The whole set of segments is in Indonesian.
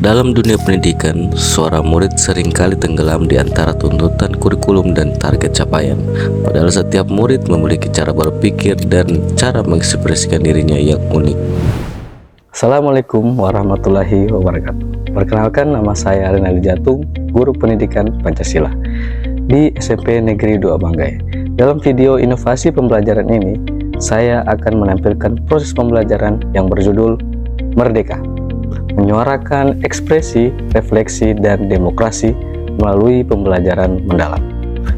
Dalam dunia pendidikan, suara murid seringkali tenggelam di antara tuntutan kurikulum dan target capaian. Padahal setiap murid memiliki cara berpikir dan cara mengekspresikan dirinya yang unik. Assalamualaikum warahmatullahi wabarakatuh. Perkenalkan, nama saya Renaldi Jatung, guru pendidikan Pancasila di SMP Negeri 2 Manggarai. Dalam video inovasi pembelajaran ini, saya akan menampilkan proses pembelajaran yang berjudul Merdeka, menyuarakan ekspresi, refleksi, dan demokrasi melalui pembelajaran mendalam.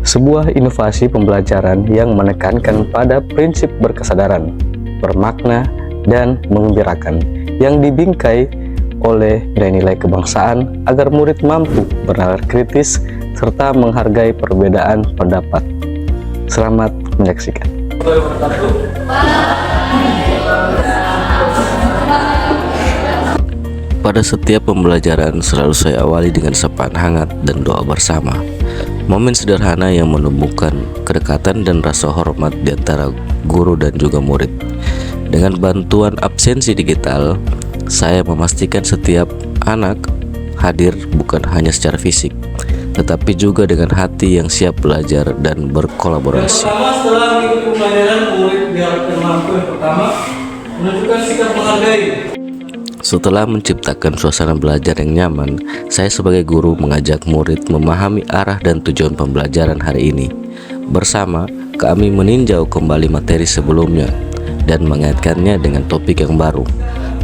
Sebuah inovasi pembelajaran yang menekankan pada prinsip berkesadaran, bermakna, dan mengembirakan, yang dibingkai oleh nilai-nilai kebangsaan agar murid mampu bernalar kritis serta menghargai perbedaan pendapat. Selamat menyaksikan. Pada setiap pembelajaran selalu saya awali dengan sapaan hangat dan doa bersama. Momen sederhana yang menumbuhkan kedekatan dan rasa hormat di antara guru dan juga murid. Dengan bantuan absensi digital, saya memastikan setiap anak hadir bukan hanya secara fisik, tetapi juga dengan hati yang siap belajar dan berkolaborasi. Setelah mengikuti pembelajaran, murid diharapkan mampu yang pertama menunjukkan sikap menghargai. Setelah menciptakan suasana belajar yang nyaman, saya sebagai guru mengajak murid memahami arah dan tujuan pembelajaran hari ini. Bersama, kami meninjau kembali materi sebelumnya dan mengaitkannya dengan topik yang baru,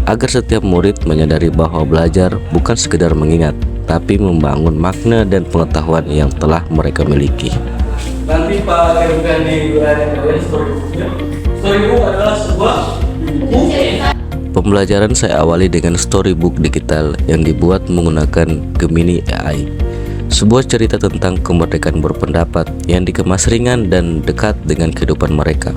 agar setiap murid menyadari bahwa belajar bukan sekedar mengingat, tapi membangun makna dan pengetahuan yang telah mereka miliki. Nanti Pak kirimkan di storybooknya. Storybook adalah sebuah buku. Pembelajaran saya awali dengan storybook digital yang dibuat menggunakan Gemini AI, sebuah cerita tentang kemerdekaan berpendapat yang dikemas ringan dan dekat dengan kehidupan mereka.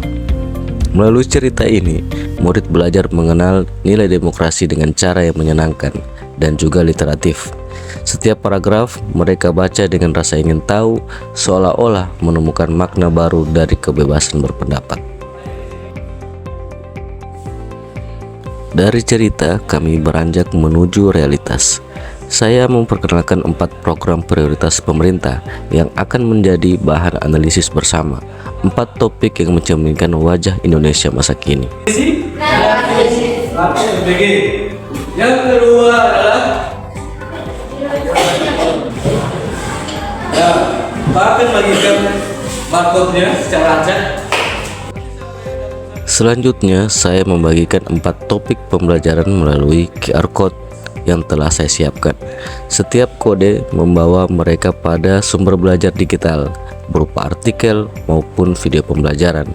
Melalui cerita ini, murid belajar mengenal nilai demokrasi dengan cara yang menyenangkan dan juga literatif. Setiap paragraf mereka baca dengan rasa ingin tahu, seolah-olah menemukan makna baru dari kebebasan berpendapat. Dari cerita, kami beranjak menuju realitas. Saya memperkenalkan 4 program prioritas pemerintah yang akan menjadi bahan analisis bersama. 4 topik yang mencerminkan wajah Indonesia masa kini. Yang kedua adalah Pak akan bagikan barcode-nya secara acak. Selanjutnya, saya membagikan 4 topik pembelajaran melalui QR Code yang telah saya siapkan. Setiap kode membawa mereka pada sumber belajar digital berupa artikel maupun video pembelajaran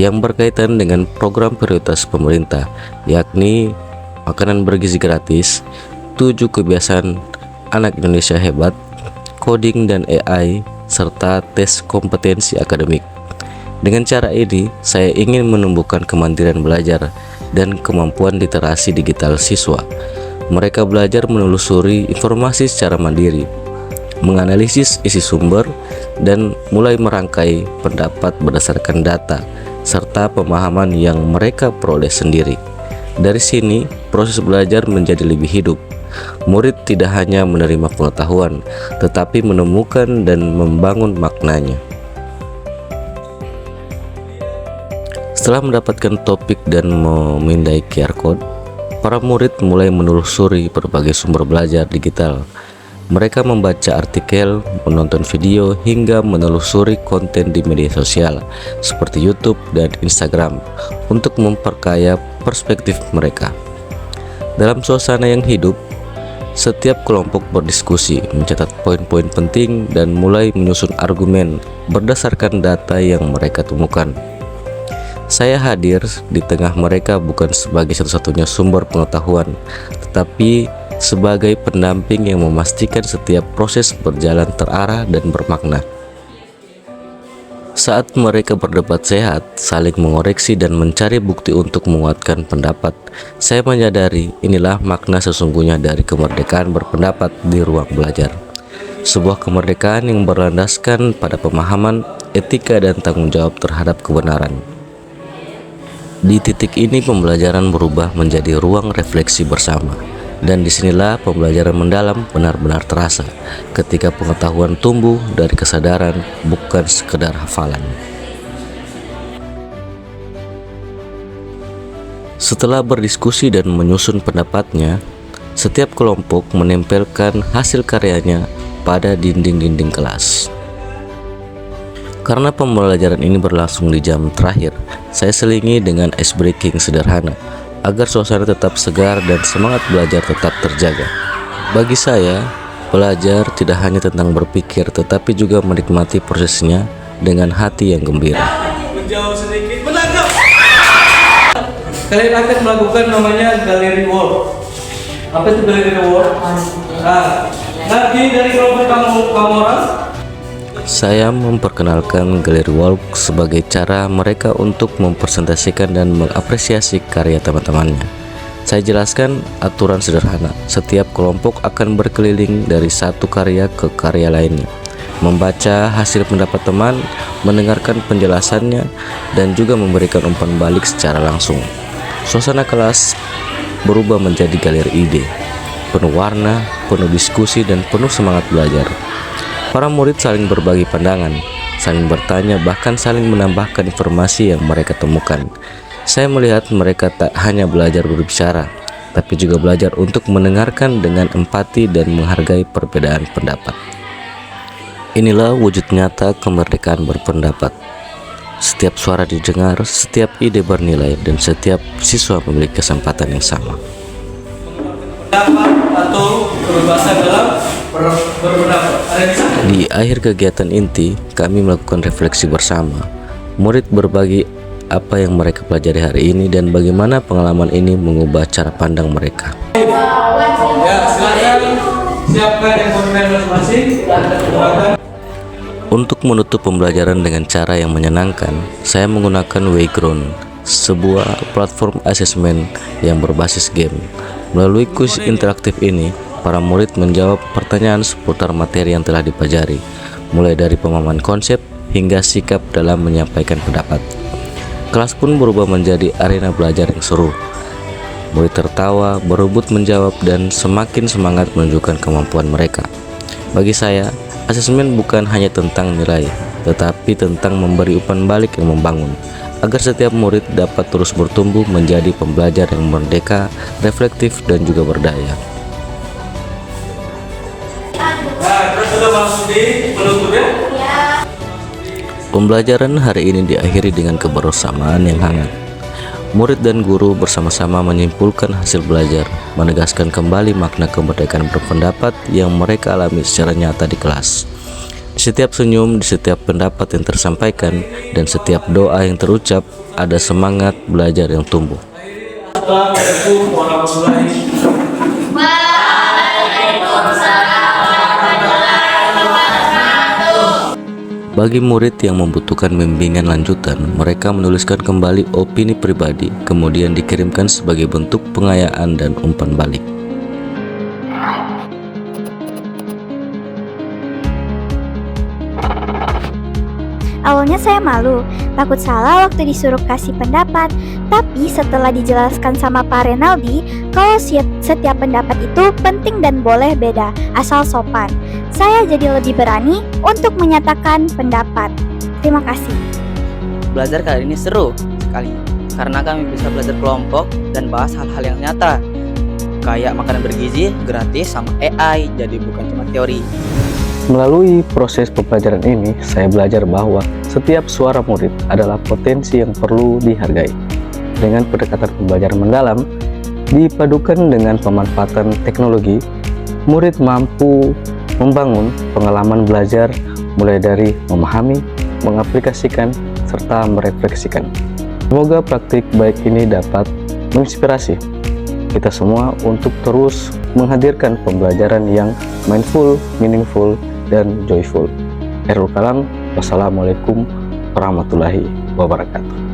yang berkaitan dengan program prioritas pemerintah, yakni makanan bergizi gratis, 7 kebiasaan anak Indonesia hebat, coding dan AI, serta tes kompetensi akademik. Dengan cara ini, saya ingin menumbuhkan kemandirian belajar dan kemampuan literasi digital siswa. Mereka belajar menelusuri informasi secara mandiri, menganalisis isi sumber, dan mulai merangkai pendapat berdasarkan data, serta pemahaman yang mereka peroleh sendiri. Dari sini, proses belajar menjadi lebih hidup. Murid tidak hanya menerima pengetahuan, tetapi menemukan dan membangun maknanya. Setelah mendapatkan topik dan memindai QR Code, para murid mulai menelusuri berbagai sumber belajar digital. Mereka membaca artikel, menonton video, hingga menelusuri konten di media sosial seperti YouTube dan Instagram untuk memperkaya perspektif mereka. Dalam suasana yang hidup, setiap kelompok berdiskusi, mencatat poin-poin penting, dan mulai menyusun argumen berdasarkan data yang mereka temukan. Saya hadir di tengah mereka bukan sebagai satu-satunya sumber pengetahuan, tetapi sebagai pendamping yang memastikan setiap proses berjalan terarah dan bermakna. Saat mereka berdebat sehat, saling mengoreksi dan mencari bukti untuk menguatkan pendapat, saya menyadari inilah makna sesungguhnya dari kemerdekaan berpendapat di ruang belajar. Sebuah kemerdekaan yang berlandaskan pada pemahaman, etika, dan tanggung jawab terhadap kebenaran. Di titik ini pembelajaran berubah menjadi ruang refleksi bersama. Dan disinilah pembelajaran mendalam benar-benar terasa, ketika pengetahuan tumbuh dari kesadaran, bukan sekedar hafalan. Setelah berdiskusi dan menyusun pendapatnya, setiap kelompok menempelkan hasil karyanya pada dinding-dinding kelas. Karena pembelajaran ini berlangsung di jam terakhir, saya selingi dengan ice breaking sederhana, agar suasana tetap segar dan semangat belajar tetap terjaga. Bagi saya, belajar tidak hanya tentang berpikir, tetapi juga menikmati prosesnya dengan hati yang gembira. Menjauh sedikit, menangkap. Kalian akan melakukan namanya gallery walk. Apa itu gallery walk? Nanti dari kelompok kamu orang. Saya memperkenalkan gallery walk sebagai cara mereka untuk mempresentasikan dan mengapresiasi karya teman-temannya. Saya jelaskan aturan sederhana. Setiap kelompok akan berkeliling dari satu karya ke karya lainnya, membaca hasil pendapat teman, mendengarkan penjelasannya, dan juga memberikan umpan balik secara langsung. Suasana kelas berubah menjadi galeri ide, penuh warna, penuh diskusi, dan penuh semangat belajar. Para murid saling berbagi pandangan, saling bertanya, bahkan saling menambahkan informasi yang mereka temukan. Saya melihat mereka tak hanya belajar berbicara, tapi juga belajar untuk mendengarkan dengan empati dan menghargai perbedaan pendapat. Inilah wujud nyata kemerdekaan berpendapat. Setiap suara didengar, setiap ide bernilai, dan setiap siswa memiliki kesempatan yang sama. Pendapat atau kebebasan dalam berpendapat. Di akhir kegiatan inti, kami melakukan refleksi bersama. Murid berbagi apa yang mereka pelajari hari ini dan bagaimana pengalaman ini mengubah cara pandang mereka. Ya, silakan siapkan dokumen masing-masing. Untuk menutup pembelajaran dengan cara yang menyenangkan, saya menggunakan Wayground, sebuah platform asesmen yang berbasis game. Melalui kuis interaktif ini, para murid menjawab pertanyaan seputar materi yang telah dipelajari, mulai dari pemahaman konsep hingga sikap dalam menyampaikan pendapat. Kelas pun berubah menjadi arena belajar yang seru. Murid tertawa, berebut menjawab, dan semakin semangat menunjukkan kemampuan mereka. Bagi saya, asesmen bukan hanya tentang nilai, tetapi tentang memberi umpan balik yang membangun, agar setiap murid dapat terus bertumbuh menjadi pembelajar yang merdeka, reflektif, dan juga berdaya. Nah, sudah masuk di penutup ya? Pembelajaran hari ini diakhiri dengan kebersamaan yang hangat. Murid dan guru bersama-sama menyimpulkan hasil belajar, menegaskan kembali makna kemerdekaan berpendapat yang mereka alami secara nyata di kelas. Di setiap senyum, di setiap pendapat yang tersampaikan, dan setiap doa yang terucap, ada semangat belajar yang tumbuh. Assalamualaikum warahmatullahi Bagi murid yang membutuhkan bimbingan lanjutan, mereka menuliskan kembali opini pribadi, kemudian dikirimkan sebagai bentuk pengayaan dan umpan balik. Awalnya saya malu, takut salah waktu disuruh kasih pendapat. Tapi setelah dijelaskan sama Pak Renaldi, kalau setiap pendapat itu penting dan boleh beda, asal sopan, saya jadi lebih berani untuk menyatakan pendapat. Terima kasih. Belajar kali ini seru sekali, karena kami bisa belajar kelompok dan bahas hal-hal yang nyata, kayak makanan bergizi, gratis, sama AI, jadi bukan cuma teori. Melalui proses pembelajaran ini, saya belajar bahwa setiap suara murid adalah potensi yang perlu dihargai. Dengan pendekatan pembelajaran mendalam, dipadukan dengan pemanfaatan teknologi, murid mampu membangun pengalaman belajar mulai dari memahami, mengaplikasikan, serta merefleksikan. Semoga praktik baik ini dapat menginspirasi kita semua untuk terus menghadirkan pembelajaran yang mindful, meaningful, dan joyful. Wassalamualaikum warahmatullahi wabarakatuh.